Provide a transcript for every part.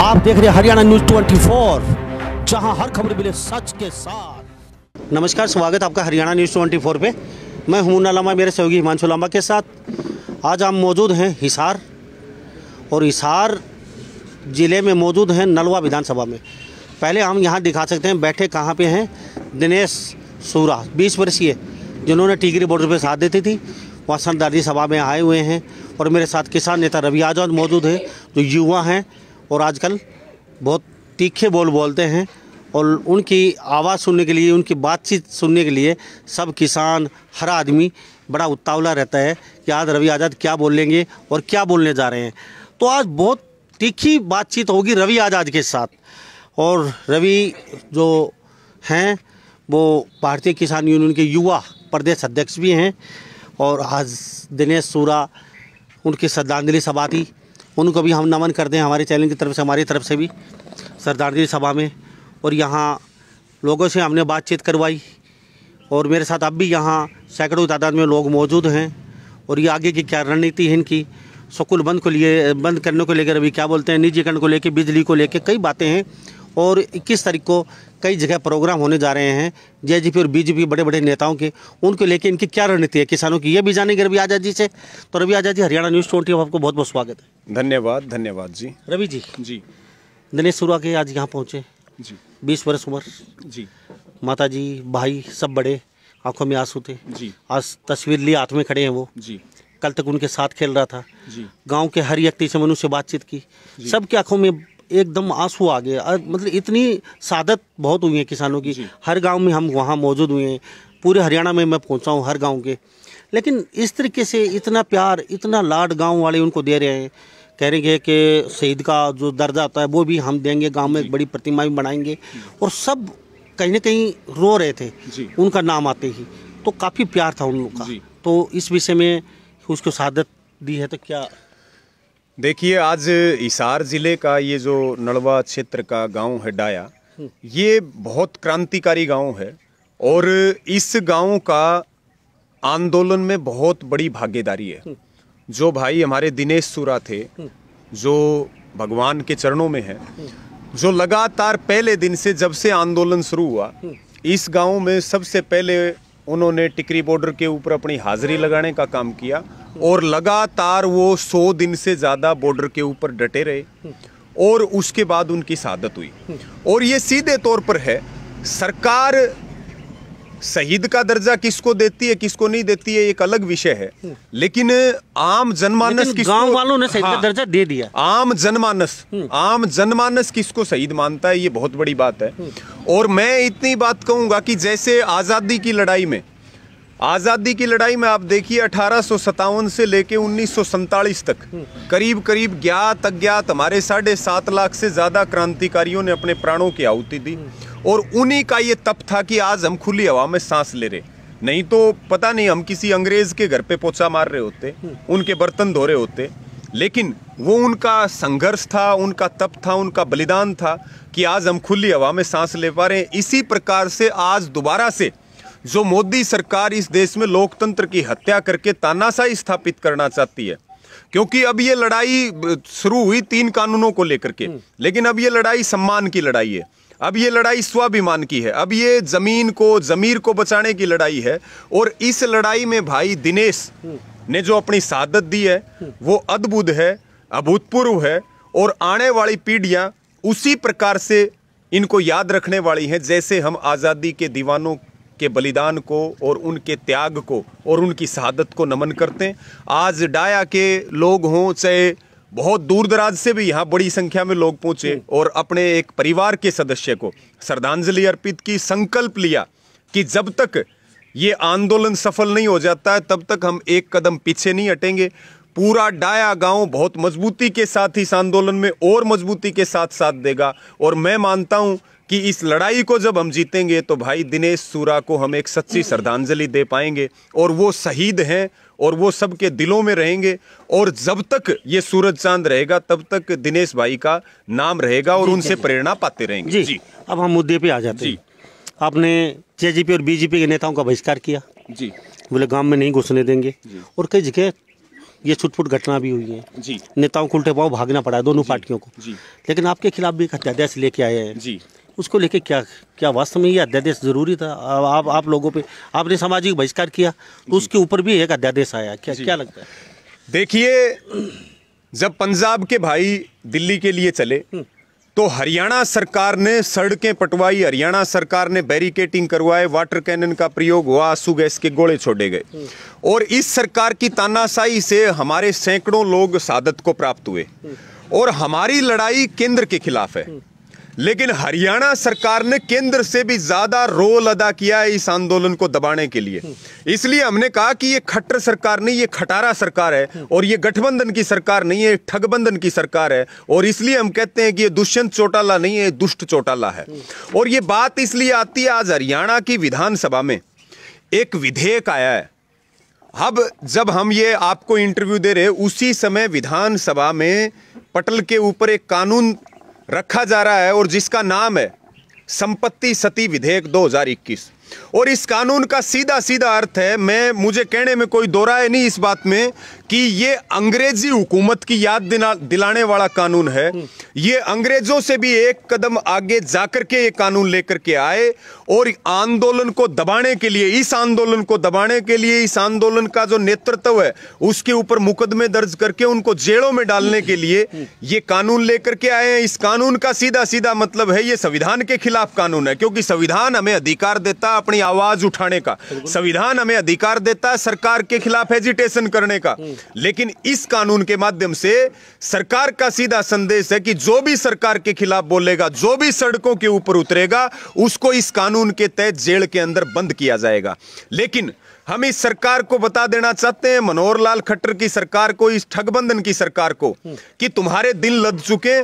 आप देख रहे हैं हरियाणा न्यूज़ 24, जहां हर खबर मिले सच के साथ। नमस्कार, स्वागत आपका हरियाणा न्यूज़ 24 पे। मैं हूं मुन्ना लांबा, मेरे सहयोगी हिमांशु लांबा के साथ। आज हम मौजूद हैं हिसार, और हिसार ज़िले में मौजूद हैं नलवा विधानसभा में। पहले हम यहां दिखा सकते हैं बैठे कहां पे हैं। दिनेश सूरा 20 वर्षीय, जिन्होंने टिकरी बॉर्डर पे साथ देती थी, वहाँ सरदारजी सभा में आए हुए हैं। और मेरे साथ किसान नेता रवि आजाद मौजूद है, जो युवा हैं और आजकल बहुत तीखे बोल बोलते हैं। और उनकी आवाज़ सुनने के लिए, उनकी बातचीत सुनने के लिए सब किसान, हर आदमी बड़ा उतावला रहता है कि आज रवि आजाद क्या बोलेंगे और क्या बोलने जा रहे हैं। तो आज बहुत तीखी बातचीत होगी रवि आजाद के साथ। और रवि जो हैं वो भारतीय किसान यूनियन के युवा प्रदेश अध्यक्ष भी हैं। और आज दिनेश सूरा, उनकी श्रद्धांजलि सभा थी, उनको भी हम नमन करते हैं हमारे चैनल की तरफ से, हमारी तरफ से भी श्रद्धांजलि सभा में। और यहाँ लोगों से हमने बातचीत करवाई, और मेरे साथ अब भी यहाँ सैकड़ों तादाद में लोग मौजूद हैं। और ये आगे की क्या रणनीति है इनकी, स्कूल बंद करने को लेकर अभी क्या बोलते हैं, निजीकरण को लेकर, बिजली को लेकर कई बातें हैं। और 21 तारीख को कई जगह प्रोग्राम होने जा रहे हैं जेजेपी और बीजेपी बड़े बड़े नेताओं के, उनको लेके इनकी क्या रणनीति है किसानों की, ये भी जानेंगे रवि आजाद जी से। तो रवि आजाद जी, हरियाणा न्यूज़ 24 आपको बहुत बहुत स्वागत है। धन्यवाद जी। रवि जी, दिनेश सूरा के आज यहाँ पहुँचे जी, 20 वर्ष उम्र जी, माता जी, भाई सब बड़े, आंखों में आंसू थे जी। आज तस्वीर ली, हाथ में खड़े हैं वो जी, कल तक उनके साथ खेल रहा था जी। गांव के हर व्यक्ति से मनुष्य बातचीत की, सबकी आंखों में एकदम आंसू आ गए। मतलब इतनी सादत बहुत हुई है किसानों की। हर गांव में हम वहाँ मौजूद हुए हैं, पूरे हरियाणा में मैं पहुँचा हूँ हर गांव के। लेकिन इस तरीके से इतना प्यार, इतना लाड गांव वाले उनको दे रहे हैं। कह रहे हैं कि शहीद का जो दर्जा आता है वो भी हम देंगे, गांव में एक बड़ी प्रतिमा भी बनाएंगे। और सब कहीं ना कहीं रो रहे थे उनका नाम आते ही, तो काफ़ी प्यार था उन लोगों का। तो इस विषय में उसको शहादत दी है, तो क्या देखिए, आज हिसार जिले का ये जो नलवा क्षेत्र का गांव है डाया, ये बहुत क्रांतिकारी गांव है। और इस गांव का आंदोलन में बहुत बड़ी भागीदारी है। जो भाई हमारे दिनेश सूरा थे, जो भगवान के चरणों में है, जो लगातार पहले दिन से जब से आंदोलन शुरू हुआ, इस गांव में सबसे पहले उन्होंने टिकरी बॉर्डर के ऊपर अपनी हाजिरी लगाने का काम किया। और लगातार वो 100 दिन से ज़्यादा बॉर्डर के ऊपर डटे रहे, और उसके बाद उनकी शहादत हुई। और ये सीधे तौर पर है, सरकार शहीद का दर्जा किसको देती है किसको नहीं देती है एक अलग विषय है, लेकिन आम जनमानस किसको, गांव वालों ने शहीद का दर्जा दे दिया। आम जनमानस किसको शहीद मानता है, ये बहुत बड़ी बात है। और मैं इतनी बात कहूंगा कि जैसे आज़ादी की लड़ाई में आप देखिए 1857 से लेके 1947 तक करीब करीब ज्ञात अज्ञात हमारे 7.5 लाख से ज्यादा क्रांतिकारियों ने अपने प्राणों की आहुति दी। और उन्हीं का ये तप था कि आज हम खुली हवा में सांस ले रहे, नहीं तो पता नहीं हम किसी अंग्रेज के घर पे पोछा मार रहे होते, उनके बर्तन धो रहे होते। लेकिन वो उनका संघर्ष था, उनका तप था, उनका बलिदान था कि आज हम खुली हवा में सांस ले पा रहे हैं। इसी प्रकार से आज दोबारा से जो मोदी सरकार इस देश में लोकतंत्र की हत्या करके तानाशाही स्थापित करना चाहती है, क्योंकि अब ये लड़ाई शुरू हुई 3 कानूनों को लेकर के, लेकिन अब ये लड़ाई सम्मान की लड़ाई है, अब ये लड़ाई स्वाभिमान की है, अब ये जमीन को, जमीर को बचाने की लड़ाई है। और इस लड़ाई में भाई दिनेश ने जो अपनी शहादत दी है वो अद्भुत है, अभूतपूर्व है। और आने वाली पीढ़ियां उसी प्रकार से इनको याद रखने वाली हैं, जैसे हम आज़ादी के दीवानों के बलिदान को और उनके त्याग को और उनकी शहादत को नमन करते हैं। आज डाया के लोग हों, चाहे बहुत दूर दराज से भी यहाँ बड़ी संख्या में लोग पहुंचे और अपने एक परिवार के सदस्य को श्रद्धांजलि अर्पित की, संकल्प लिया कि जब तक ये आंदोलन सफल नहीं हो जाता है तब तक हम एक कदम पीछे नहीं हटेंगे। पूरा डाया गांव बहुत मजबूती के साथ इस आंदोलन में और मजबूती के साथ देगा। और मैं मानता हूं कि इस लड़ाई को जब हम जीतेंगे तो भाई दिनेश सूरा को हम एक सच्ची श्रद्धांजलि दे पाएंगे। और वो शहीद हैं और वो सबके दिलों में रहेंगे। और जब तक ये सूरज चांद रहेगा तब तक दिनेश भाई का नाम रहेगा और उनसे प्रेरणा पाते रहेंगे। जी। अब हम मुद्दे पे आ जाते हैं। आपने जेजेपी और बीजेपी के नेताओं का बहिष्कार किया, जी, बोले गांव में नहीं घुसने देंगे, और कई जगह ये छुटपुट घटना भी हुई है जी नेताओं को उल्टे पाँव भागना पड़ा है दोनों पार्टियों को जी लेकिन आपके खिलाफ भी एक अध्यादेश लेके आए हैं जी उसको लेके क्या क्या वास्तव में ये अध्यादेश जरूरी था आप लोगों पे आपने सामाजिक बहिष्कार किया तो उसके ऊपर भी एक अध्यादेश आया क्या लगता है? देखिए, जब पंजाब के भाई दिल्ली के लिए चले तो हरियाणा सरकार ने सड़कें पटवाई, हरियाणा सरकार ने बैरिकेटिंग करवाए, वाटर कैनन का प्रयोग हुआ, आंसू गैस के गोले छोड़े गए और इस सरकार की तानाशाही से हमारे सैकड़ों लोग शहादत को प्राप्त हुए और हमारी लड़ाई केंद्र के खिलाफ है। लेकिन हरियाणा सरकार ने केंद्र से भी ज्यादा रोल अदा किया है इस आंदोलन को दबाने के लिए। इसलिए हमने कहा कि ये खट्टर सरकार नहीं, ये खटारा सरकार है और ये गठबंधन की सरकार नहीं है, ठगबंधन की सरकार है। और इसलिए हम कहते हैं कि ये दुष्यंत चौटाला नहीं है, दुष्ट चौटाला है। और ये बात इसलिए आती है, आज हरियाणा की विधानसभा में एक विधेयक आया है। अब जब हम ये आपको इंटरव्यू दे रहे उसी समय विधानसभा में पटल के ऊपर एक कानून रखा जा रहा है और जिसका नाम है संपत्ति सती विधेयक 2021। और इस कानून का सीधा सीधा अर्थ है, मुझे कहने में कोई दो राय नहीं इस बात में कि ये अंग्रेजी हुकूमत की याद दिलाने वाला कानून है। ये अंग्रेजों से भी एक कदम आगे जाकर के ये कानून लेकर के आए और आंदोलन को दबाने के लिए, इस आंदोलन को दबाने के लिए, इस आंदोलन का जो नेतृत्व है उसके ऊपर मुकदमे दर्ज करके उनको जेलों में डालने के लिए ये कानून लेकर के आए हैं। इस कानून का सीधा सीधा मतलब है ये संविधान के खिलाफ कानून है, क्योंकि संविधान हमें अधिकार देता है अपनी आवाज उठाने का, संविधान हमें अधिकार देता है सरकार के खिलाफ एजिटेशन करने का। लेकिन इस कानून के माध्यम से सरकार का सीधा संदेश है कि जो भी सरकार के खिलाफ बोलेगा, जो भी सड़कों के ऊपर उतरेगा, उसको इस कानून के तहत जेल के अंदर बंद किया जाएगा। लेकिन हम इस सरकार को बता देना चाहते हैं, मनोहर लाल खट्टर की सरकार को, इस ठगबंधन की सरकार को, कि तुम्हारे दिन लद चुके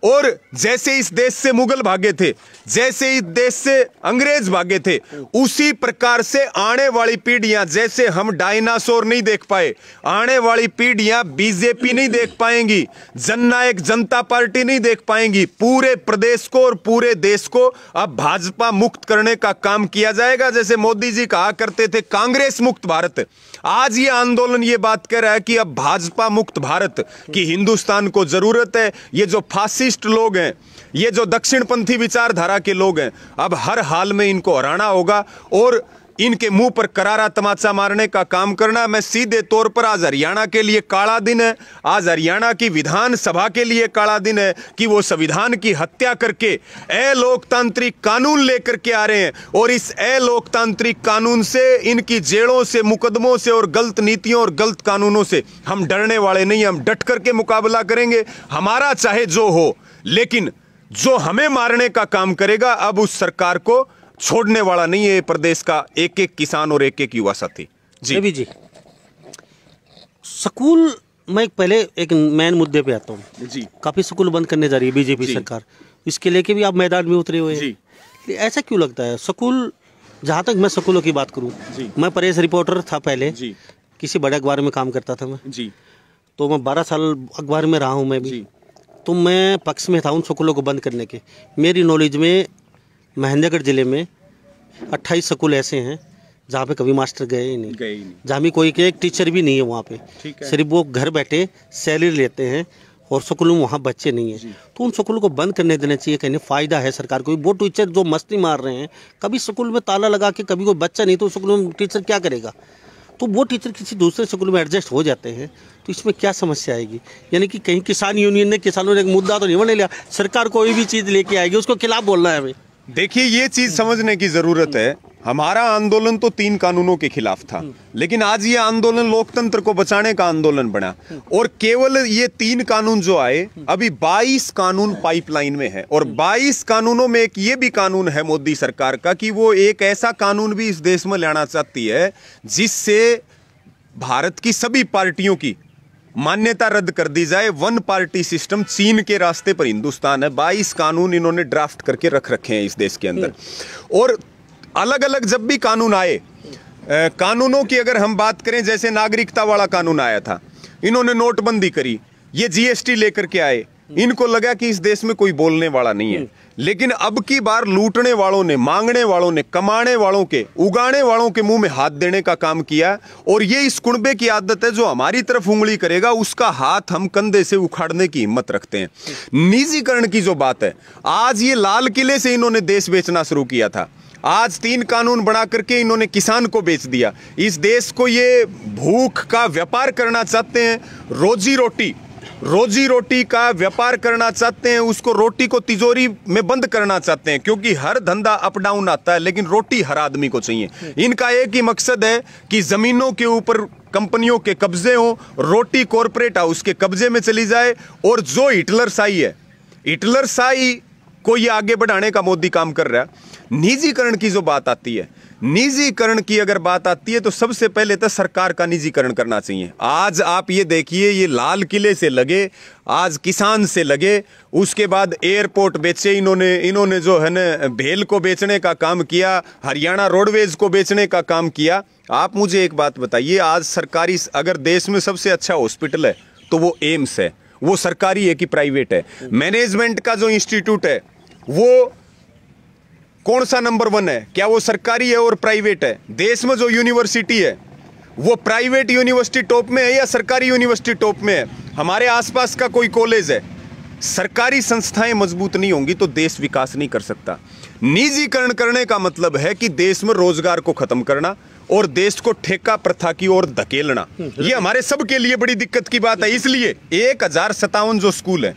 और जैसे इस देश से मुगल भागे थे, जैसे इस देश से अंग्रेज भागे थे, उसी प्रकार से आने वाली पीढ़ियां, जैसे हम डायनासोर नहीं देख पाए, आने वाली पीढ़ियां बीजेपी नहीं देख पाएंगी, जननायक जनता पार्टी नहीं देख पाएंगी। पूरे प्रदेश को और पूरे देश को अब भाजपा मुक्त करने का काम किया जाएगा। जैसे मोदी जी कहा करते थे कांग्रेस मुक्त भारत, आज ये आंदोलन ये बात कह रहा है कि अब भाजपा मुक्त भारत की हिंदुस्तान को जरूरत है। ये जो फासिस्ट लोग हैं, ये जो दक्षिणपंथी विचारधारा के लोग हैं, अब हर हाल में इनको हराना होगा और इनके मुंह पर करारा तमाचा मारने का काम करना। मैं सीधे तौर पर आज हरियाणा के लिए काला दिन है, आज हरियाणा की विधानसभा के लिए काला दिन है कि वो संविधान की हत्या करके अलोकतांत्रिक कानून लेकर के आ रहे हैं और इस अलोकतांत्रिक कानून से, इनकी जेलों से, मुकदमों से और गलत नीतियों और गलत कानूनों से हम डरने वाले नहीं। हम डट करके मुकाबला करेंगे, हमारा चाहे जो हो, लेकिन जो हमें मारने का काम करेगा अब उस सरकार को छोड़ने वाला नहीं है। प्रदेश का एक एक किसान और एक एक युवा साथी। जी स्कूल, मैं पहले एक मेन मुद्दे पे आता हूँ जी। काफी स्कूल बंद करने जा रही है बीजेपी सरकार, इसके लेके भी आप मैदान में उतरे हुए हैं जी। ऐसा क्यों लगता है? स्कूल, जहाँ तक मैं स्कूलों की बात करूँ, मैं प्रेस रिपोर्टर था पहले जी, किसी बड़े अखबार में काम करता था मैं जी, तो मैं 12 साल अखबार में रहा हूँ मैं भी, तो मैं पक्ष में था उन स्कूलों को बंद करने के। मेरी नॉलेज में महेंद्रगढ़ जिले में 28 स्कूल ऐसे हैं जहाँ पे कभी मास्टर गए ही नहीं, जहाँ भी कोई एक टीचर भी नहीं है वहाँ पे, सिर्फ वो घर बैठे सैलरी लेते हैं और स्कूलों में वहाँ बच्चे नहीं हैं। तो उन स्कूलों को बंद करने देना चाहिए, कहने फ़ायदा है सरकार को। वो टीचर जो मस्ती मार रहे हैं, कभी स्कूल में ताला लगा के कभी कोई बच्चा नहीं, तो स्कूल में टीचर क्या करेगा? तो वो टीचर किसी दूसरे स्कूल में एडजस्ट हो जाते हैं, तो इसमें क्या समस्या आएगी? यानी कि कहीं किसान यूनियन ने, किसानों ने एक मुद्दा तो नहीं बना लिया, सरकार कोई भी चीज़ लेके आएगी उसको खिलाफ बोलना है हमें। देखिए, ये चीज समझने की जरूरत है। हमारा आंदोलन तो 3 कानूनों के खिलाफ था, लेकिन आज ये आंदोलन लोकतंत्र को बचाने का आंदोलन बना और केवल ये 3 कानून जो आए, अभी 22 कानून पाइपलाइन में है और 22 कानूनों में एक ये भी कानून है मोदी सरकार का कि वो एक ऐसा कानून भी इस देश में लाना चाहती है जिससे भारत की सभी पार्टियों की मान्यता रद्द कर दी जाए। 1 पार्टी सिस्टम, चीन के रास्ते पर हिंदुस्तान है। 22 कानून इन्होंने ड्राफ्ट करके रख रखे हैं इस देश के अंदर। और अलग अलग जब भी कानून आए, कानूनों की अगर हम बात करें, जैसे नागरिकता वाला कानून आया था, इन्होंने नोटबंदी करी, ये जीएसटी लेकर के आए, इनको लगा कि इस देश में कोई बोलने वाला नहीं है। लेकिन अब की बार लूटने वालों ने, मांगने वालों ने, कमाने वालों के, उगाने वालों के मुंह में हाथ देने का काम किया। और ये इस कुनबे की आदत है, जो हमारी तरफ उंगली करेगा उसका हाथ हम कंधे से उखाड़ने की हिम्मत रखते हैं। निजीकरण की जो बात है, आज ये लाल किले से इन्होंने देश बेचना शुरू किया था, आज 3 कानून बना करके इन्होंने किसान को बेच दिया। इस देश को ये भूख का व्यापार करना चाहते हैं, रोजी रोटी का व्यापार करना चाहते हैं, उसको रोटी को तिजोरी में बंद करना चाहते हैं। क्योंकि हर धंधा अप डाउन आता है, लेकिन रोटी हर आदमी को चाहिए। इनका एक ही मकसद है कि जमीनों के ऊपर कंपनियों के कब्जे हों, रोटी कॉरपोरेट हाउस के कब्जे में चली जाए। और जो हिटलरशाही है, हिटलरशाही को ये आगे बढ़ाने का मोदी काम कर रहा है। निजीकरण की जो बात आती है, निजीकरण की अगर बात आती है तो सबसे पहले तो सरकार का निजीकरण करना चाहिए। आज आप ये देखिए, ये लाल किले से लगे, आज किसान से लगे, उसके बाद एयरपोर्ट बेचे इन्होंने जो है ना भेल को बेचने का काम किया, हरियाणा रोडवेज को बेचने का काम किया। आप मुझे एक बात बताइए, आज सरकारी, अगर देश में सबसे अच्छा हॉस्पिटल है तो वो एम्स है, वो सरकारी है कि प्राइवेट है? मैनेजमेंट का जो इंस्टीट्यूट है वो कौन सा नंबर 1 है? क्या वो सरकारी है और प्राइवेट है? देश में जो यूनिवर्सिटी है वो प्राइवेट यूनिवर्सिटी टॉप में है या सरकारी यूनिवर्सिटी टॉप में है? हमारे आसपास का कोई कॉलेज है? सरकारी संस्थाएं मजबूत नहीं होंगी तो देश विकास नहीं कर सकता। निजीकरण करने का मतलब है कि देश में रोजगार को खत्म करना और देश को ठेका प्रथा की ओर धकेलना। ये हमारे सबके लिए बड़ी दिक्कत की बात है। इसलिए 1057 जो स्कूल है,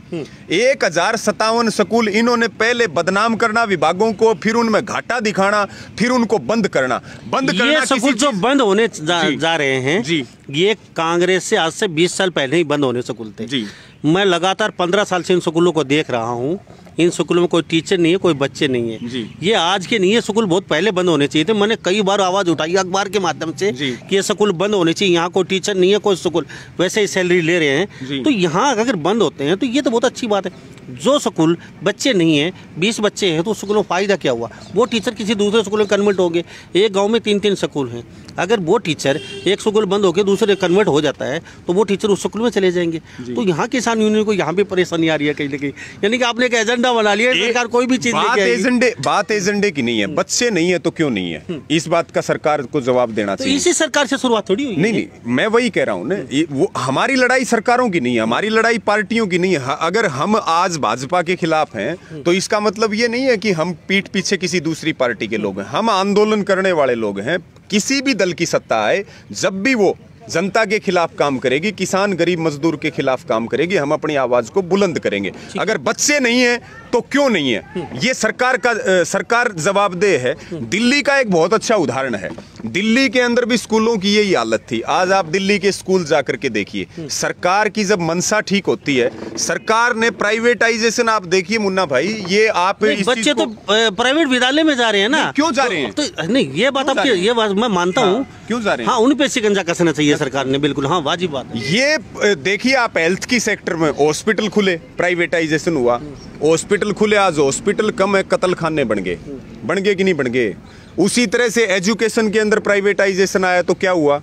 1057 स्कूल इन्होंने पहले बदनाम करना विभागों को, फिर उनमें घाटा दिखाना, फिर उनको बंद करना। ये स्कूल जो बंद होने जा रहे हैं जी, ये कांग्रेस से आज से 20 साल पहले ही बंद होने स्कूल थे जी। मैं लगातार 15 साल से इन स्कूलों को देख रहा हूँ। इन स्कूलों में कोई टीचर नहीं है, कोई बच्चे नहीं है जी। ये आज के नहीं है, स्कूल बहुत पहले बंद होने चाहिए थे। मैंने कई बार आवाज़ उठाई अखबार के माध्यम से कि ये स्कूल बंद होने चाहिए, यहाँ कोई टीचर नहीं है, कोई स्कूल वैसे ही सैलरी ले रहे हैं। तो यहाँ अगर बंद होते हैं तो ये तो बहुत अच्छी बात है। जो स्कूल बच्चे नहीं हैं, 20 बच्चे हैं, तो स्कूलों में फ़ायदा क्या हुआ? वो टीचर किसी दूसरे स्कूल में कन्वर्ट हो गए। एक गाँव में 3-3 स्कूल हैं, अगर वो टीचर एक स्कूल बंद होकर दूसरे कन्वर्ट हो जाता है तो वो टीचर उस स्कूल में चले जाएंगे। तो यहाँ किसान यूनियन को यहाँ भी परेशानी आ रही है कहीं ना कहीं। यानी कि आपने एक एजेंडा बना लिया, सरकार कोई भी चीज बात एजेंडे की नहीं है। बच्चे नहीं है तो क्यों नहीं है, इस बात का सरकार को जवाब देना चाहिए। इसी सरकार से शुरुआत थोड़ी हुई। नहीं, मैं वही कह रहा हूँ ना, वो हमारी लड़ाई सरकारों की नहीं है, हमारी लड़ाई पार्टियों की नहीं है। अगर हम आज भाजपा के खिलाफ हैं तो इसका मतलब ये नहीं है कि हम पीठ पीछे किसी दूसरी पार्टी के लोग हैं। हम आंदोलन करने वाले लोग हैं। किसी भी दल की सत्ता आए, जब भी वो जनता के खिलाफ काम करेगी, किसान गरीब मजदूर के खिलाफ काम करेगी, हम अपनी आवाज को बुलंद करेंगे। अगर बच्चे नहीं है तो क्यों नहीं है, ये सरकार जवाबदेह है। दिल्ली का एक बहुत अच्छा उदाहरण है। दिल्ली के अंदर भी स्कूलों की यही हालत थी। आज आप दिल्ली के स्कूल जाकर के देखिए, सरकार की जब मनसा ठीक होती है, सरकार ने प्राइवेटाइजेशन, आप देखिए मुन्ना भाई, ये आप बच्चे तो प्राइवेट विद्यालय में जा रहे हैं ना, क्यों जा रहे हैं? तो नहीं, ये बात आपकी, ये बात मैं मानता हूँ, क्यों जा रहे हैं? हाँ, उन पे शिकंजा कसना चाहिए सरकार ने, बिल्कुल, हाँ, वाजिब बात है। ये देखिए आप हेल्थ की सेक्टर में हॉस्पिटल खुले, प्राइवेटाइजेशन हुआ, हॉस्पिटल खुले, आज हॉस्पिटल कम है, कत्ल खाने बन गए कि नहीं बन गए? उसी तरह से एजुकेशन के अंदर प्राइवेटाइजेशन आया तो क्या हुआ?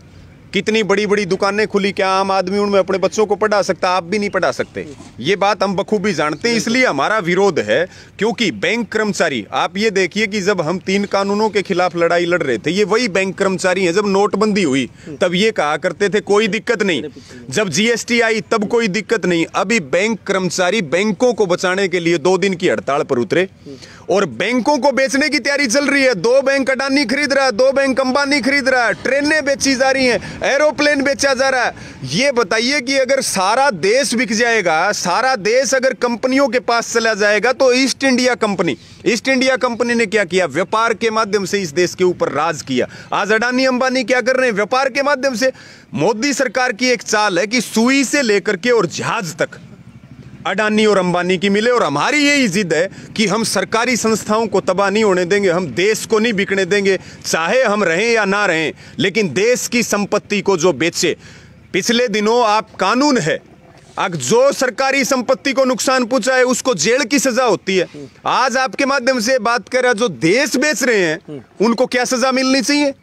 कितनी बड़ी बड़ी दुकानें खुली, क्या आम आदमी उनमें अपने बच्चों को पढ़ा सकता? आप भी नहीं पढ़ा सकते। ये बात हम बखूबी जानते हैं, इसलिए हमारा विरोध है। क्योंकि बैंक कर्मचारी, आप ये देखिए कि जब हम 3 कानूनों के खिलाफ लड़ाई लड़ रहे थे, ये वही बैंक कर्मचारी हैं। जब नोटबंदी हुई तब ये कहा करते थे कोई दिक्कत नहीं, जब जीएसटी आई तब कोई दिक्कत नहीं। अभी बैंक कर्मचारी बैंकों को बचाने के लिए 2 दिन की हड़ताल पर उतरे और बैंकों को बेचने की तैयारी चल रही है। 2 बैंक अडानी खरीद रहा है, 2 बैंक अंबानी खरीद रहा है, ट्रेनें बेची जा रही हैं, एरोप्लेन बेचा जा रहा है। ये बताइए कि अगर सारा देश बिक जाएगा, सारा देश अगर कंपनियों के पास चला जाएगा, तो ईस्ट इंडिया कंपनी ने क्या किया? व्यापार के माध्यम से इस देश के ऊपर राज किया। आज अडानी अंबानी क्या कर रहे हैं? व्यापार के माध्यम से। मोदी सरकार की एक चाल है कि सुई से लेकर के और जहाज तक अडानी और अंबानी की मिले। और हमारी यही जिद है कि हम सरकारी संस्थाओं को तबाह नहीं होने देंगे, हम देश को नहीं बिकने देंगे, चाहे हम रहें या ना रहें, लेकिन देश की संपत्ति को जो बेचे। पिछले दिनों आप कानून है, अगर जो सरकारी संपत्ति को नुकसान पहुंचाए उसको जेल की सजा होती है। आज आपके माध्यम से बात कर रहा, जो देश बेच रहे हैं उनको क्या सजा मिलनी चाहिए?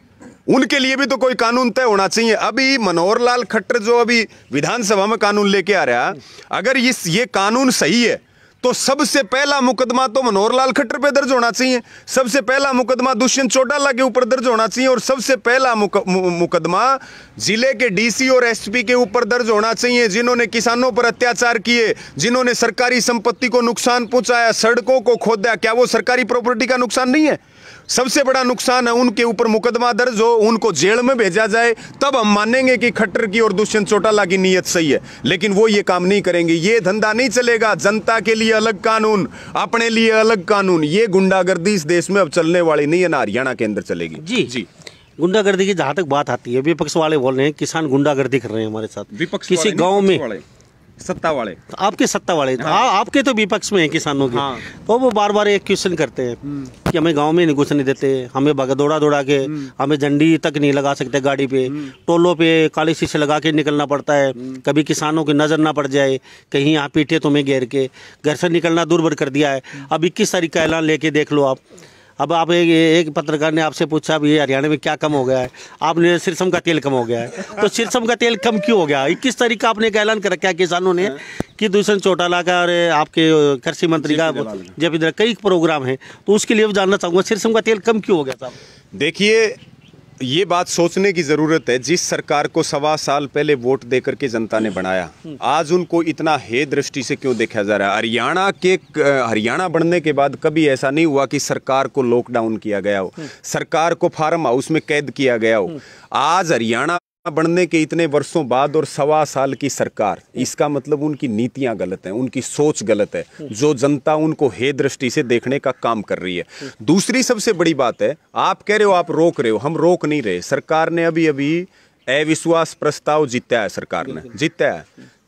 उनके लिए भी तो कोई कानून तय होना चाहिए। अभी मनोहर लाल खट्टर जो अभी विधानसभा में कानून लेके आ रहा, अगर ये कानून सही है तो सबसे पहला मुकदमा तो मनोहर लाल खट्टर पे दर्ज होना चाहिए, सबसे पहला मुकदमा दुष्यंत चौटाला के ऊपर दर्ज होना चाहिए, और सबसे पहला मुकदमा जिले के डीसी और एसपी के ऊपर दर्ज होना चाहिए, जिन्होंने किसानों पर अत्याचार किए, जिन्होंने सरकारी संपत्ति को नुकसान पहुंचाया, सड़कों को खोदा। क्या वो सरकारी प्रॉपर्टी का नुकसान नहीं है? सबसे बड़ा नुकसान है। उनके ऊपर मुकदमा दर्ज हो, उनको जेल में भेजा जाए, तब हम मानेंगे कि खट्टर की और दुष्यंत चौटाला की नीयत सही है। लेकिन वो ये काम नहीं करेंगे, ये धंधा नहीं चलेगा। जनता के लिए अलग कानून, अपने लिए अलग कानून, ये गुंडागर्दी इस देश में अब चलने वाली नहीं है, ना हरियाणा के अंदर चलेगी। जी जी, गुंडागर्दी की जहाँ तक बात आती है, विपक्ष वाले बोल रहे हैं किसान गुंडागर्दी कर रहे हैं हमारे साथ। विपक्ष किसी गांव में सत्ता वाले, आपके सत्ता वाले, हाँ। आपके तो विपक्ष में हैं किसानों के, हाँ। तो वो बार बार एक क्वेश्चन करते हैं कि हमें गांव में नहीं घुसने देते, हमें दौड़ा दौड़ा के, हमें झंडी तक नहीं लगा सकते गाड़ी पे, टोलों पे काले शीशे लगा के निकलना पड़ता है, कभी किसानों की नजर ना पड़ जाए, कहीं यहाँ पीटे तुम्हें घेर के, घर से निकलना दूरभर कर दिया है। अब 21 तारीख का ऐलान लेके देख लो आप। अब आप एक पत्रकार ने आपसे पूछा अब ये हरियाणा में क्या कम हो गया है, आपने सिरसम का तेल कम हो गया है। तो सिरसम का तेल कम क्यों हो गया? 21 तारीख का आपने एक ऐलान कर रखा है किसानों ने कि दुष्यंत चौटाला का और आपके कृषि मंत्री का जब कई प्रोग्राम है, तो उसके लिए जानना चाहूँगा सिरसम का तेल कम क्यों हो गया साहब? देखिए, ये बात सोचने की जरूरत है। जिस सरकार को 1.25 साल पहले वोट देकर के जनता ने बनाया, आज उनको इतना हे दृष्टि से क्यों देखा जा रहा है? हरियाणा बनने के बाद कभी ऐसा नहीं हुआ कि सरकार को लॉकडाउन किया गया हो, सरकार को फार्म हाउस में कैद किया गया हो। आज हरियाणा बनने के इतने वर्षों बाद और 1.25 साल की सरकार, इसका मतलब उनकी नीतियां गलत हैं, उनकी सोच गलत है, जो जनता उनको हे दृष्टि से देखने का काम कर रही है। दूसरी सबसे बड़ी बात है, आप कह रहे हो आप रोक रहे हो, हम रोक नहीं रहे। सरकार ने अभी अभी अविश्वास प्रस्ताव जीता है, सरकार ने जीता है,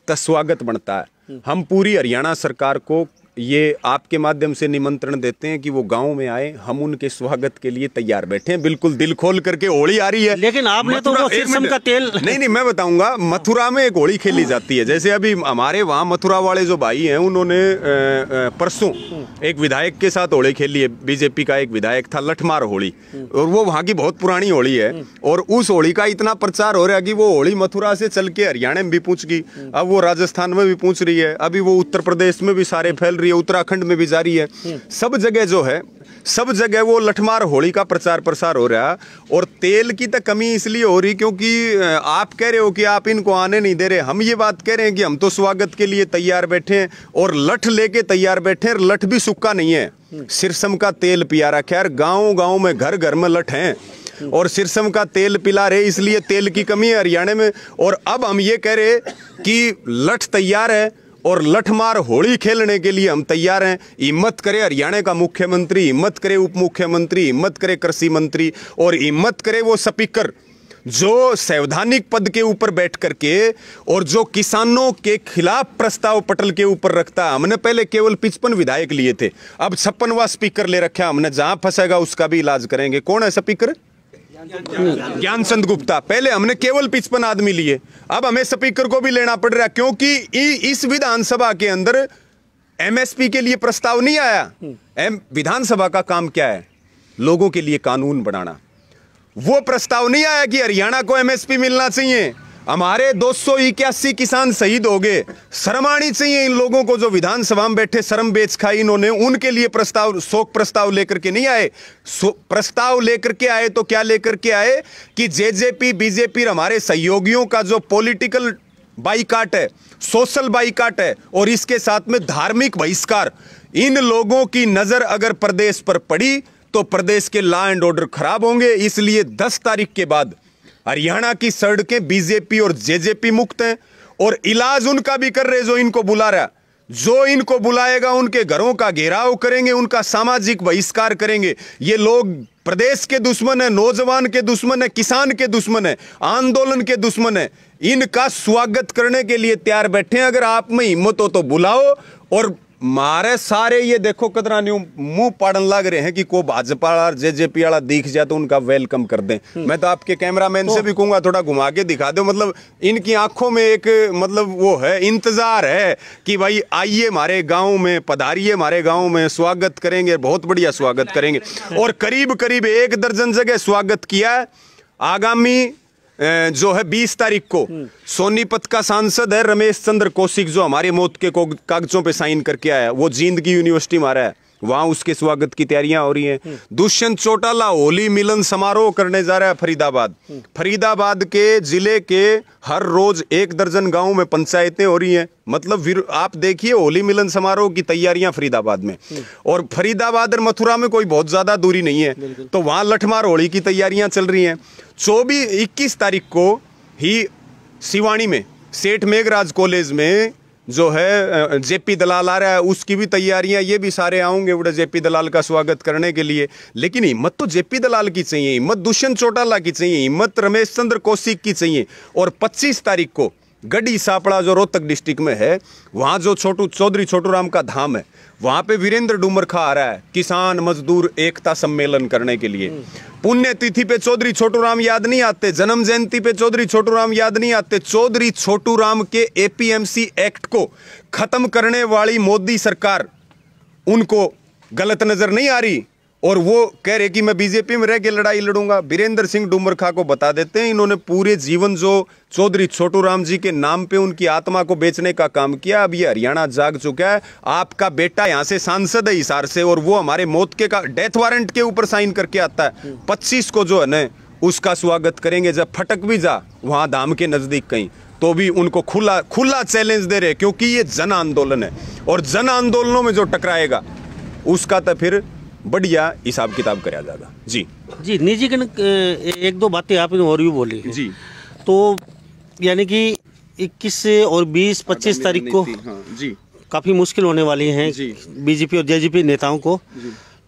तो स्वागत बनता है। हम पूरी हरियाणा सरकार को ये आपके माध्यम से निमंत्रण देते हैं कि वो गांव में आए, हम उनके स्वागत के लिए तैयार बैठे हैं, बिल्कुल दिल खोल करके। होली आ रही है, लेकिन आपने तो वो सिरसम का तेल नहीं, मैं बताऊंगा। मथुरा में एक होली खेली जाती है, जैसे अभी हमारे वहाँ मथुरा वाले जो भाई हैं, उन्होंने परसों एक विधायक के साथ होली खेली है। बीजेपी का एक विधायक था, लठमार होली, और वो वहाँ की बहुत पुरानी होली है, और उस होली का इतना प्रचार हो रहा है कि वो होली मथुरा से चल के हरियाणा में भी पहुंच गई, अब वो राजस्थान में भी पहुंच रही है, अभी वो उत्तर प्रदेश में भी सारे फैल रही है, उत्तराखंड में भी जारी है। सब जगह जो है, सब जगह वो लठमार होली का प्रचार प्रसार हो रहा है। और तेल की तो कमी इसलिए हो रही क्योंकि आप कह रहे हो कि आप इनको आने नहीं दे रहे, हम ये बात कह रहे हैं कि हम तो स्वागत के लिए तैयार बैठे हैं और लठ लेके तैयार बैठे हैं। लठ भी सूखा नहीं है, सिरसम का तेल पिया रखा है, गाँव गाँव में घर घर में लठ हैं और सिरसम का तेल पिला रहे, इसलिए तेल की कमी है हरियाणा में। और अब हम ये कह रहे कि लठ तैयार है और लठमार होली खेलने के लिए हम तैयार हैं। हिम्मत करे हरियाणा का मुख्यमंत्री, हिम्मत करे उप मुख्यमंत्री, हिम्मत करे कृषि मंत्री, और हिम्मत करे वो स्पीकर जो संवैधानिक पद के ऊपर बैठ करके और जो किसानों के खिलाफ प्रस्ताव पटल के ऊपर रखता है। हमने पहले केवल 55 विधायक लिए थे, अब 56वां स्पीकर ले रखा है हमने, जहां फंसेगा उसका भी इलाज करेंगे। कौन है स्पीकर? ज्ञानचंद गुप्ता। पहले हमने केवल 55 आदमी लिए, अब हमें स्पीकर को भी लेना पड़ रहा है, क्योंकि इस विधानसभा के अंदर एमएसपी के लिए प्रस्ताव नहीं आया। विधानसभा का काम क्या है? लोगों के लिए कानून बनाना। वो प्रस्ताव नहीं आया कि हरियाणा को एमएसपी मिलना चाहिए। हमारे 281 किसान शहीद हो गए, शर्म आनी चाहिए इन लोगों को जो विधानसभा में बैठे शर्म बेच खाई इन्होंने। उनके लिए प्रस्ताव, शोक प्रस्ताव लेकर के नहीं आए, प्रस्ताव लेकर के आए तो क्या लेकर के आए कि जेजेपी बीजेपी हमारे सहयोगियों का जो पॉलिटिकल बाइकाट है, सोशल बाइकाट है, और इसके साथ में धार्मिक बहिष्कार, इन लोगों की नजर अगर प्रदेश पर पड़ी तो प्रदेश के लॉ एंड ऑर्डर खराब होंगे। इसलिए 10 तारीख के बाद हरियाणा की सड़कें बीजेपी और जेजेपी मुक्त हैं, और इलाज उनका भी कर रहे जो इनको बुला रहा। जो इनको बुलाएगा उनके घरों का घेराव करेंगे, उनका सामाजिक बहिष्कार करेंगे। ये लोग प्रदेश के दुश्मन है, नौजवान के दुश्मन है, किसान के दुश्मन है, आंदोलन के दुश्मन है। इनका स्वागत करने के लिए तैयार बैठे हैं। अगर आप में हिम्मत हो तो बुलाओ। और मारे सारे ये देखो कतरा न्यू मुंह पाड़न लग रहे हैं कि को भाजपा और जेजेपी वाला दिख जाए तो उनका वेलकम कर दें। मैं तो आपके कैमरामैन से भी कहूंगा थोड़ा घुमा के दिखा दो। मतलब इनकी आंखों में एक मतलब वो है, इंतजार है कि भाई आइए हमारे गांव में, पधारिए हमारे गांव में, स्वागत करेंगे, बहुत बढ़िया स्वागत करेंगे। और करीब करीब 1 दर्जन जगह स्वागत किया है। आगामी जो है 20 तारीख को सोनीपत का सांसद है रमेश चंद्र कौशिक, जो हमारी मौत के कागजों पे साइन करके आया, वो जिंदगी यूनिवर्सिटी में आ रहा है, वहां उसके स्वागत की तैयारियां हो रही हैं। दुष्यंत चौटाला होली मिलन समारोह करने जा रहा है फरीदाबाद। फरीदाबाद के जिले के हर रोज 1 दर्जन गांव में पंचायतें हो रही हैं। मतलब आप देखिए होली मिलन समारोह की तैयारियां फरीदाबाद में, और फरीदाबाद और मथुरा में कोई बहुत ज्यादा दूरी नहीं है, तो वहां लठमार होली की तैयारियां चल रही हैं। 21 तारीख को ही सिवानी में सेठ मेघराज कॉलेज में जो है जेपी दलाल आ रहा है, उसकी भी तैयारियां, ये भी सारे आएंगे उड़े जेपी दलाल का स्वागत करने के लिए। लेकिन हिम्मत तो जेपी दलाल की चाहिए, हिम्मत दुष्यंत चौटाला की चाहिए, हिम्मत रमेश चंद्र कौशिक की चाहिए। और 25 तारीख को गढ़ी सापड़ा जो रोहतक डिस्ट्रिक्ट में है, वहां जो चौधरी छोटू राम का धाम है, वहां पे वीरेंद्र डूमरखा आ रहा है किसान मजदूर एकता सम्मेलन करने के लिए। पुण्यतिथि पे चौधरी छोटू राम याद नहीं आते, जन्म जयंती पे चौधरी छोटू राम याद नहीं आते। चौधरी छोटू राम के एपीएमसी एक्ट को खत्म करने वाली मोदी सरकार उनको गलत नजर नहीं आ रही, और वो कह रहे कि मैं बीजेपी में रह के लड़ाई लड़ूंगा। वीरेंद्र सिंह डूमरखा को बता देते हैं, इन्होंने पूरे जीवन जो चौधरी छोटू राम जी के नाम पे उनकी आत्मा को बेचने का काम किया, अब ये हरियाणा जाग चुका है। आपका बेटा यहाँ से सांसद है हिसार से, और वो हमारे मौत के का डेथ वारंट के ऊपर साइन करके आता है। 25 को जो है ना उसका स्वागत करेंगे। जब फटक भी जा वहां धाम के नजदीक कहीं, तो भी उनको खुला चैलेंज दे रहे, क्योंकि ये जन आंदोलन है, और जन आंदोलनों में जो टकराएगा उसका तो फिर बढ़िया हिसाब किताब कराया जाएगा। जी निजी के 1-2 बातें आपने और भी बोली जी। तो यानी कि 21 और 20-25 तारीख को जी काफी मुश्किल होने वाली है बीजेपी और जेजेपी नेताओं को।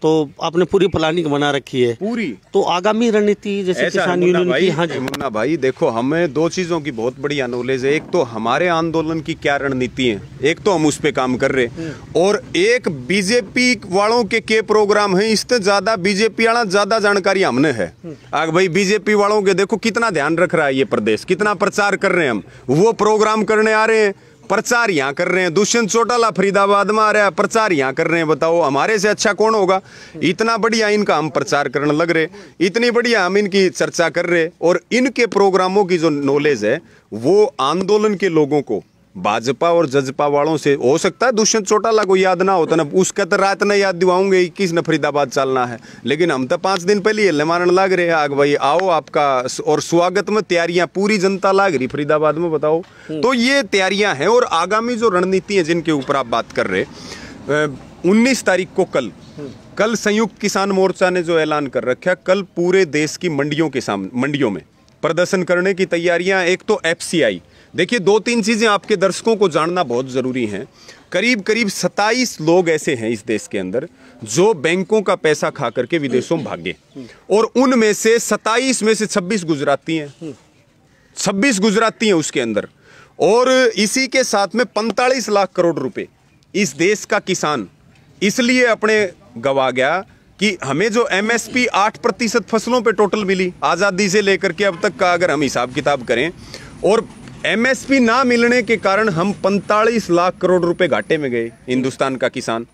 तो आपने पूरी प्लानिंग बना रखी है पूरी, तो आगामी रणनीति जैसे किसान यूनियन की। हाँ जी मुन्ना भाई, देखो हमें 2 चीजों की बहुत बढ़िया नॉलेज है। एक तो हमारे आंदोलन की क्या रणनीति है, एक तो हम उस पे काम कर रहे, और एक बीजेपी वालों के प्रोग्राम है, इससे ज्यादा बीजेपी वाला ज्यादा जानकारी हमने है। आगे भाई बीजेपी वालों के देखो कितना ध्यान रख रहा है ये प्रदेश, कितना प्रचार कर रहे हैं हम, वो प्रोग्राम करने आ रहे हैं, प्रचार यहाँ कर रहे हैं। दुष्यंत चौटाला फरीदाबाद में आ रहा है, प्रचार यहाँ कर रहे हैं। बताओ हमारे से अच्छा कौन होगा? इतना बढ़िया इनका हम प्रचार करने लग रहे, इतनी बढ़िया हम इनकी चर्चा कर रहे, और इनके प्रोग्रामों की जो नॉलेज है वो आंदोलन के लोगों को भाजपा और जजपा वालों से, हो सकता है दुष्यंत चौटाला को याद ना होता ना, उसका तो रात ने याद दिवाऊंगे 21 ने फरीदाबाद चलना है, लेकिन हम तो 5 दिन पहले हल्ले मारने लग रहे हैं। आग भाई आओ आपका, और स्वागत में तैयारियां पूरी जनता लाग रही फरीदाबाद में। बताओ तो ये तैयारियां हैं। और आगामी जो रणनीति है जिनके ऊपर आप बात कर रहे, 19 तारीख को कल संयुक्त किसान मोर्चा ने जो ऐलान कर रखा, कल पूरे देश की मंडियों में प्रदर्शन करने की तैयारियां। एक तो FCI, देखिए 2-3 चीजें आपके दर्शकों को जानना बहुत जरूरी है। करीब 27 लोग ऐसे हैं इस देश के अंदर जो बैंकों का पैसा खा करके विदेशों में भागे, और उनमें से 27 में से 26 गुजराती हैं, 26 गुजराती हैं उसके अंदर। और इसी के साथ में 45 लाख करोड़ रुपए इस देश का किसान इसलिए अपने गवा गया कि हमें जो MSP 8% फसलों पे टोटल मिली आज़ादी से लेकर के अब तक का, अगर हम हिसाब किताब करें, और MSP ना मिलने के कारण हम 45 लाख करोड़ रुपए घाटे में गए हिंदुस्तान का किसान।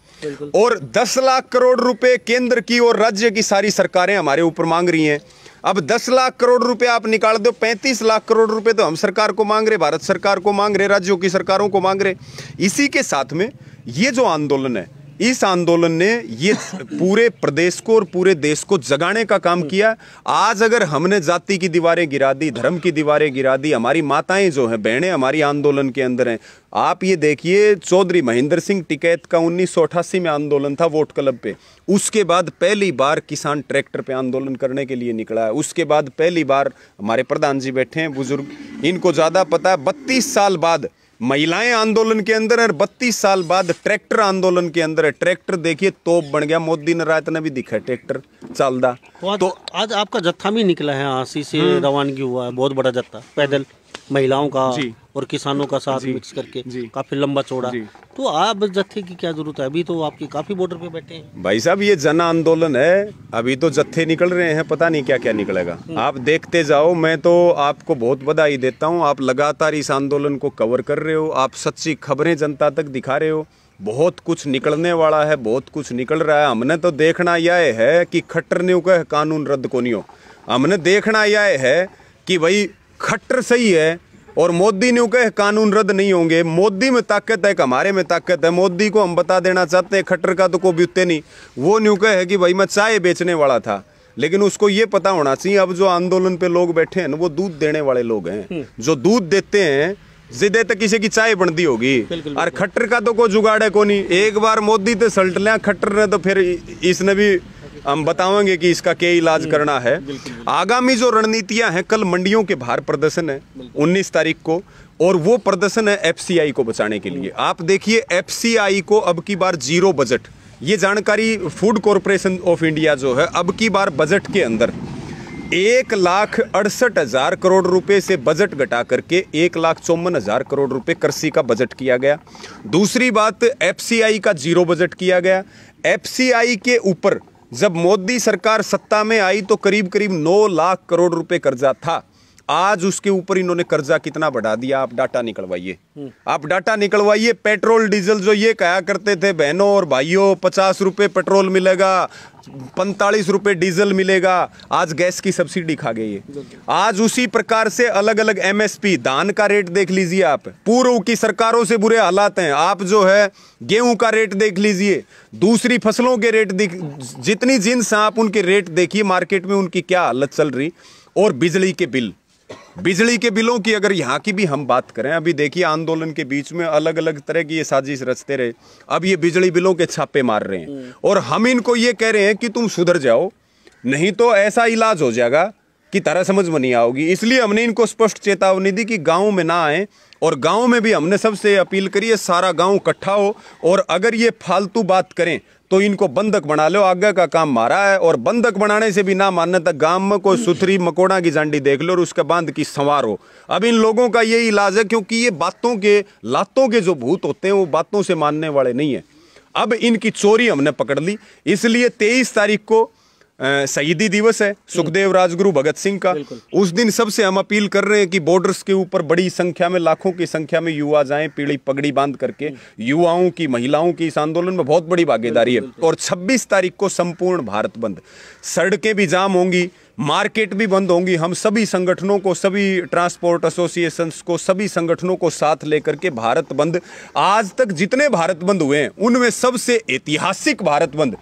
और 10 लाख करोड़ रुपए केंद्र की और राज्य की सारी सरकारें हमारे ऊपर मांग रही हैं। अब 10 लाख करोड़ रुपए आप निकाल दो, 35 लाख करोड़ रुपए तो हम सरकार को मांग रहे, भारत सरकार को मांग रहे, राज्यों की सरकारों को मांग रहे। इसी के साथ में ये जो आंदोलन है, इस आंदोलन ने ये पूरे प्रदेश को और पूरे देश को जगाने का काम किया। आज अगर हमने जाति की दीवारें गिरा दी, धर्म की दीवारें गिरा दी, हमारी माताएं जो हैं, बहनें हमारी आंदोलन के अंदर हैं। आप ये देखिए, चौधरी महेंद्र सिंह टिकैत का 1988 में आंदोलन था वोट क्लब पे, उसके बाद पहली बार किसान ट्रैक्टर पे आंदोलन करने के लिए निकला है। उसके बाद पहली बार हमारे प्रधान जी बैठे हैं बुजुर्ग, इनको ज्यादा पता है, 32 साल बाद महिलाएं आंदोलन के अंदर है, 32 साल बाद ट्रैक्टर आंदोलन के अंदर है। ट्रैक्टर देखिए तोप बन गया, मोदी ने रात ने भी दिखा ट्रैक्टर चलदा। तो आज आपका जत्था भी निकला है, आसी से रवानगी हुआ है, बहुत बड़ा जत्था पैदल, महिलाओं का और किसानों का साथ मिक्स करके, काफी लंबा चौड़ा। तो आप जत्थे की क्या जरूरत है? अभी तो आपकी काफी बॉर्डर पे बैठे हैं भाई साहब, ये जन आंदोलन है, अभी तो जत्थे निकल रहे हैं, पता नहीं क्या क्या निकलेगा। आप देखते जाओ, मैं तो आपको बहुत बधाई देता हूँ, आप लगातार इस आंदोलन को कवर कर रहे हो, आप सच्ची खबरें जनता तक दिखा रहे हो। बहुत कुछ निकलने वाला है, बहुत कुछ निकल रहा है। हमने तो देखना यह है कि खट्टर ने कहा कानून रद्द को नहीं हो, हमने देखना यह है कि भाई खट्टर सही है और मोदी ने कहे कानून रद्द नहीं होंगे। मोदी में ताकत है कि हमारे में ताकत है? मोदी को हम बता देना चाहते हैं खट्टर का तो कोई बीते नहीं। वो न्यू कहे कि भाई मैं चाय बेचने वाला था, लेकिन उसको ये पता होना चाहिए अब जो आंदोलन पे लोग बैठे हैं ना वो दूध देने वाले लोग हैं। जो दूध देते हैं जिदे तक किसी की चाय बनती होगी। और खट्टर का तो कोई जुगाड़ है को नहीं। एक बार मोदी तो सल्ट लिया खट्टर ने, तो फिर इसने भी हम बताएंगे कि इसका क्या इलाज करना है। आगामी जो रणनीतियां हैं, कल मंडियों के बाहर प्रदर्शन है 19 तारीख को, और वो प्रदर्शन है एफसीआई को बचाने के लिए। आप देखिए एफसीआई को अब की बार जीरो बजट, ये जानकारी फूड कॉरपोरेशन ऑफ इंडिया जो है अब की बार बजट के अंदर 1,68,000 करोड़ रुपए से बजट घटा करके 1,54,000 करोड़ रुपए कृषि का बजट किया गया। दूसरी बात, एफसीआई का जीरो बजट किया गया। एफसीआई के ऊपर जब मोदी सरकार सत्ता में आई तो करीब करीब 9 लाख करोड़ रुपए कर्जा था। आज उसके ऊपर इन्होंने कर्जा कितना बढ़ा दिया, आप डाटा निकलवाइए। आप डाटा निकलवाइए। पेट्रोल डीजल जो ये कहा करते थे बहनों और भाइयों 50 रुपए पेट्रोल मिलेगा, 45 रुपए डीजल मिलेगा, आज गैस की सब्सिडी खा गई है। आज उसी प्रकार से अलग अलग एमएसपी, धान का रेट देख लीजिए आप, पूर्व की सरकारों से बुरे हालात हैं। आप जो है गेहूं का रेट देख लीजिए, दूसरी फसलों के रेट जितनी जिन्स आप उनके रेट देखिए मार्केट में उनकी क्या हालत चल रही। और बिजली के बिल, बिजली के बिलों की अगर यहाँ की भी हम बात करें, अभी देखिए आंदोलन के बीच में अलग अलग तरह की ये साजिश रचते रहे, अब ये बिजली बिलों के छापे मार रहे हैं और हम इनको ये कह रहे हैं कि तुम सुधर जाओ, नहीं तो ऐसा इलाज हो जाएगा कि तरह समझ में नहीं आओगी। इसलिए हमने इनको स्पष्ट चेतावनी दी कि गांव में ना आए, और गांव में भी हमने सबसे अपील करी है सारा गांव इकट्ठा हो, और अगर ये फालतू बात करें तो इनको बंधक बना लो। आगे का काम मारा है, और बंधक बनाने से भी ना मानने तक गांव में कोई सुथरी मकोड़ा की जांडी देख लो और उसके बांध की संवारो। अब इन लोगों का ये इलाज है, क्योंकि ये बातों के लातों के जो भूत होते हैं वो बातों से मानने वाले नहीं है। अब इनकी चोरी हमने पकड़ ली, इसलिए 23 तारीख को शहीदी दिवस है सुखदेव राजगुरु भगत सिंह का। उस दिन सबसे हम अपील कर रहे हैं कि बॉर्डर्स के ऊपर बड़ी संख्या में, लाखों की संख्या में युवा जाएं, पीली पगड़ी बांध करके। युवाओं की, महिलाओं की इस आंदोलन में बहुत बड़ी भागीदारी है। और 26 तारीख को संपूर्ण भारत बंद, सड़कें भी जाम होंगी, मार्केट भी बंद होंगी। हम सभी संगठनों को, सभी ट्रांसपोर्ट एसोसिएशंस को, सभी संगठनों को साथ लेकर के भारत बंद, आज तक जितने भारत बंद हुए हैं उनमें सबसे ऐतिहासिक भारत बंद,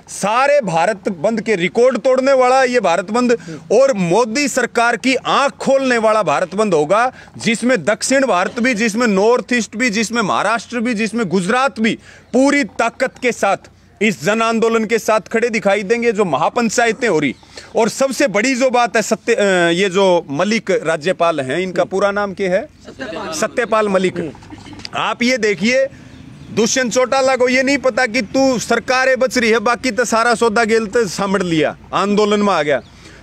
सारे भारत बंद के रिकॉर्ड तोड़ने वाला ये भारत बंद, और मोदी सरकार की आंख खोलने वाला भारत बंद होगा, जिसमें दक्षिण भारत भी, जिसमें नॉर्थ ईस्ट भी, जिसमें महाराष्ट्र भी, जिसमें गुजरात भी पूरी ताकत के साथ इस जन आंदोलन के साथ खड़े दिखाई देंगे। जो महापंचायतें हो रही, और सबसे बड़ी जो बात है, ये जो मलिक राज्यपाल हैं, इनका पूरा नाम क्या है? सत्यपाल मलिक। आप ये देखिए, दुष्यंत चौटाला को ये नहीं पता कि तू सरकारें बच रही है, बाकी तो सारा सौदा गेल तो सामड़ लिया, आंदोलन में आ गया।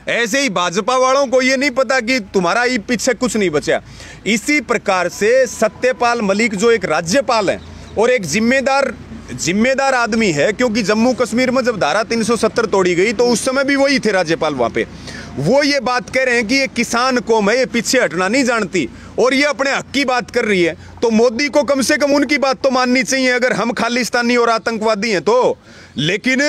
ऐसे ही भाजपा वालों को ये नहीं पता कि तुम्हारा ये पीछे कुछ नहीं बचा। इसी प्रकार से सत्यपाल मलिक जो एक राज्यपाल है और एक जिम्मेदार आदमी है, क्योंकि जम्मू कश्मीर में जब धारा 370 तोड़ी गई तो उस समय भी वही थे राज्यपाल वहां पे। वो ये बात कह रहे हैं कि ये किसान कौम है, ये पीछे हटना नहीं जानती, और ये अपने हक की बात कर रही है। तो मोदी को कम से कम उनकी बात तो माननी चाहिए, अगर हम खालिस्तानी और आतंकवादी हैं तो। लेकिन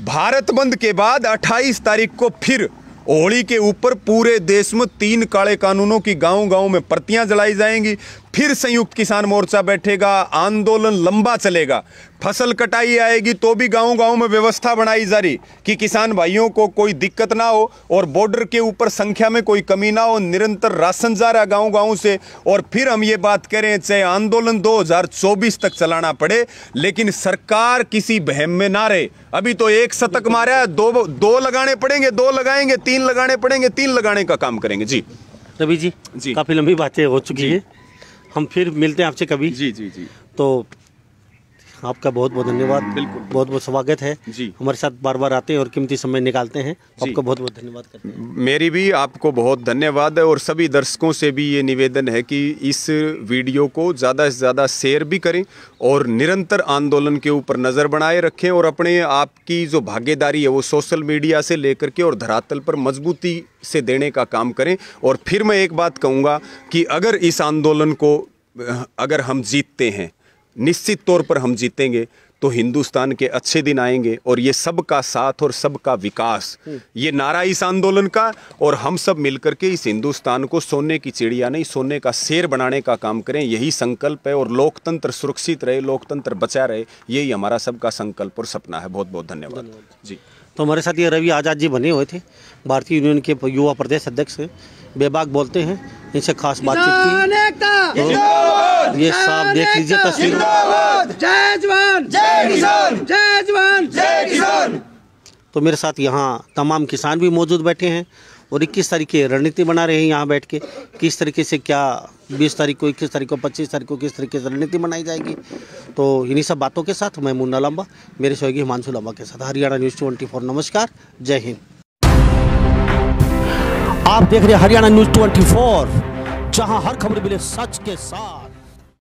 भारत बंद के बाद 28 तारीख को फिर होली के ऊपर पूरे देश में 3 काले कानूनों की गांव-गांव में प्रतियां जलाई जाएंगी। फिर संयुक्त किसान मोर्चा बैठेगा, आंदोलन लंबा चलेगा। फसल कटाई आएगी तो भी गांव-गांव में व्यवस्था बनाई जा रही कि किसान भाइयों को कोई दिक्कत ना हो, और बॉर्डर के ऊपर संख्या में कोई कमी ना हो। निरंतर राशन जा रहा गांव-गांव से। और फिर हम ये बात करें, चाहे आंदोलन 2024 तक चलाना पड़े, लेकिन सरकार किसी बहम में ना रहे। अभी तो 1 शतक मारा है, 2 लगाने पड़ेंगे, 2 लगाएंगे, 3 लगाने पड़ेंगे, 3 लगाने का काम करेंगे। जी रवि जी, काफी लंबी बातें हो चुकी है, हम फिर मिलते हैं आपसे कभी। जी। तो आपका बहुत बहुत धन्यवाद। बिल्कुल, बहुत बहुत स्वागत है जी। हमारे साथ बार बार आते हैं और कीमती समय निकालते हैं, आपका बहुत बहुत धन्यवाद करते हैं। मेरी भी आपको बहुत धन्यवाद है, और सभी दर्शकों से भी ये निवेदन है कि इस वीडियो को ज़्यादा से ज़्यादा शेयर भी करें, और निरंतर आंदोलन के ऊपर नज़र बनाए रखें, और अपने आपकी जो भागीदारी है वो सोशल मीडिया से लेकर के और धरातल पर मजबूती से देने का काम करें। और फिर मैं एक बात कहूँगा कि अगर इस आंदोलन को अगर हम जीतते हैं, निश्चित तौर पर हम जीतेंगे, तो तो हिंदुस्तान के अच्छे दिन आएंगे। और ये सबका साथ और सबका विकास, ये नारा इस आंदोलन का, और हम सब मिलकर के इस हिंदुस्तान को सोने की चिड़िया नहीं, सोने का शेर बनाने का काम करें, यही संकल्प है। और लोकतंत्र सुरक्षित रहे, लोकतंत्र बचा रहे, यही हमारा सबका संकल्प और सपना है। बहुत बहुत धन्यवाद जी। तो हमारे साथ ये रवि आज़ाद जी बने हुए थे, भारतीय यूनियन के युवा प्रदेश अध्यक्ष हैं, बेबाक बोलते हैं, इनसे खास बातचीत की। तो ये साहब देख लीजिए तस्वीर। जय जवान जय किसान, जय जवान जय किसान। तो मेरे साथ यहाँ तमाम किसान भी मौजूद बैठे हैं और 21 तारीख की रणनीति बना रहे हैं यहाँ बैठ के, किस तरीके से क्या 20 तारीख को, 21 तारीख को, 25 तारीख को किस तरीके से रणनीति बनाई जाएगी। तो इन्हीं सब बातों के साथ मैं मुन्ना लांबा मेरे सहयोगी हिमांशु लांबा के साथ, हरियाणा न्यूज़ 24। नमस्कार, जय हिंद। आप देख रहे हैं हरियाणा न्यूज़ 24, जहां हर खबर मिले सच के साथ।